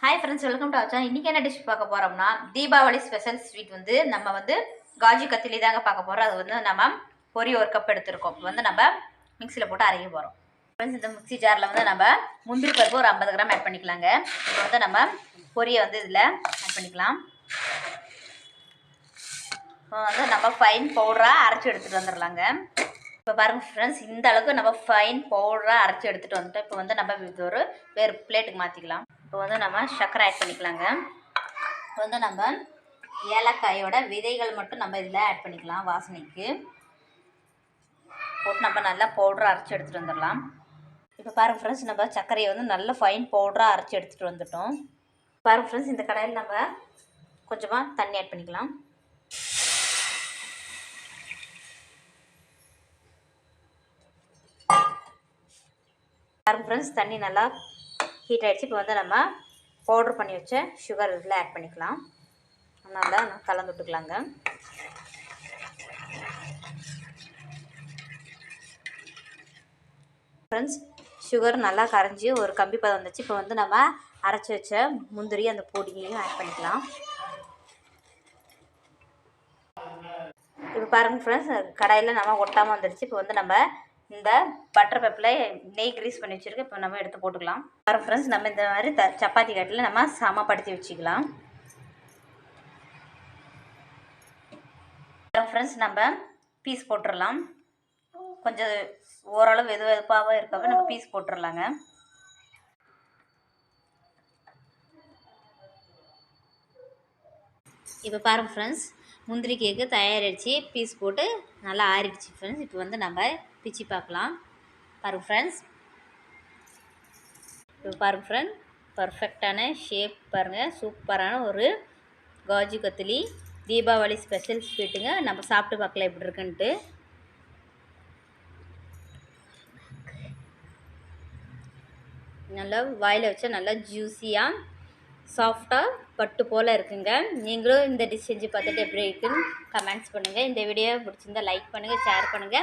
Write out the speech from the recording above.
Hi friends, welcome to our channel. இன்றைக்கி என்ன dish பார்க்க போகிறோம்னா தீபாவளி ஸ்பெஷல் ஸ்வீட் நம்ம காஜு கத்திலி தாங்க பார்க்க போகிறோம். அது நம்ம பொரி ஒரு கப் எடுத்துருக்கோம். நம்ம மிக்சியில் போட்டு அரைக்க போகிறோம். ஃப்ரெண்ட்ஸ், இந்த மிக்சி ஜாரில் நம்ம முந்திரி பருப்பு ஒரு 50 கிராம் ஆட் பண்ணிக்கலாங்க. இப்போ நம்ம பொரியை இதில் ஆட் பண்ணிக்கலாம். இப்போ நம்ம ஃபைன் பவுடராக அரைச்சி எடுத்துகிட்டு வந்துடலாங்க. இப்போ பாருங்கள் ஃப்ரெண்ட்ஸ், இந்த அளவுக்கு நம்ம ஃபைன் பவுடராக அரைச்சி எடுத்துகிட்டு வந்துட்டோம். இப்போ நம்ம இது ஒரு வேறு பிளேட்டுக்கு மாற்றிக்கலாம். இப்போ நம்ம சர்க்கரை ஆட் பண்ணிக்கலாங்க. இப்போ நம்ம ஏலக்காயோட விதைகள் மட்டும் நம்ம இதில் ஆட் பண்ணிக்கலாம். வாசனைக்கு போட்டு நம்ம நல்லா பவுடராக அரைச்சி எடுத்துகிட்டு வந்துடலாம். இப்போ பாருங்கள் ஃப்ரெண்ட்ஸ், நம்ம சர்க்கரையை நல்ல ஃபைன் பவுடராக அரைச்சி எடுத்துகிட்டு வந்துட்டோம். பாருங்கள் ஃப்ரெண்ட்ஸ், இந்த கடாயில் நம்ம கொஞ்சமாக தண்ணி ஆட் பண்ணிக்கலாம். பாருங்கள் ஃப்ரெண்ட்ஸ், தண்ணி நல்லா ஹீட் ஆகிடுச்சு. இப்போ நம்ம பவுடர் பண்ணி வச்ச சுகர் இதில் ஆட் பண்ணிக்கலாம். நல்லா கலந்து விட்டுக்கலாங்க. ஃப்ரெண்ட்ஸ், சுகர் நல்லா கரைஞ்சி ஒரு கம்பி பதம் வந்துச்சு. இப்போ நம்ம அரைச்சி வச்ச முந்திரி அந்த பொடியையும் ஆட் பண்ணிக்கலாம். இப்போ பாருங்கள் ஃப்ரெண்ட்ஸ், கடாயில் நம்ம ஒட்டாமல் வந்துடுச்சு. இப்போ நம்ம இந்த பட்டர் பேப்பரில் நெய் கிரீஸ் பண்ணி வச்சுருக்கு. இப்போ நம்ம எடுத்து போட்டுக்கலாம். பாருங்கள் ஃப்ரெண்ட்ஸ், நம்ம இந்த மாதிரி சப்பாத்தி கட்டில் நம்ம சமப்படுத்தி வச்சுக்கலாம். ஃப்ரெண்ட்ஸ், நம்ம பீஸ் போட்டுடலாம். கொஞ்சம் ஓரளவு வெதுவெதுப்பாக இருக்காக நம்ம பீஸ் போட்டுடலாங்க. இப்போ பாருங்கள் ஃப்ரெண்ட்ஸ், முந்திரி கேக்கு தயாரிச்சு பீஸ் போட்டு நல்லா ஆறிடுச்சு ஃப்ரெண்ட்ஸ். இப்போ நம்ம பிச்சு பார்க்கலாம். பாருங்கள் ஃப்ரெண்ட்ஸ், இப்போ பாருங்கள் ஃப்ரெண்ட், பர்ஃபெக்டான ஷேப் பாருங்கள். சூப்பரான ஒரு காஜு கத்திலி தீபாவளி ஸ்பெஷல் ஸ்வீட்டுங்க. நம்ம சாப்பிட்டு பார்க்கலாம் எப்படி இருக்குன்ட்டு. நல்லா வாயில் வச்சா நல்லா ஜூஸியாக சாஃப்டாக பட்டு போல் இருக்குங்க. நீங்களும் இந்த டிஷ் செஞ்சு பார்த்துட்டு எப்படி இருக்குன்னு கமெண்ட்ஸ் பண்ணுங்கள். இந்த வீடியோ பிடிச்சிருந்தா லைக் பண்ணுங்கள், ஷேர் பண்ணுங்கள்.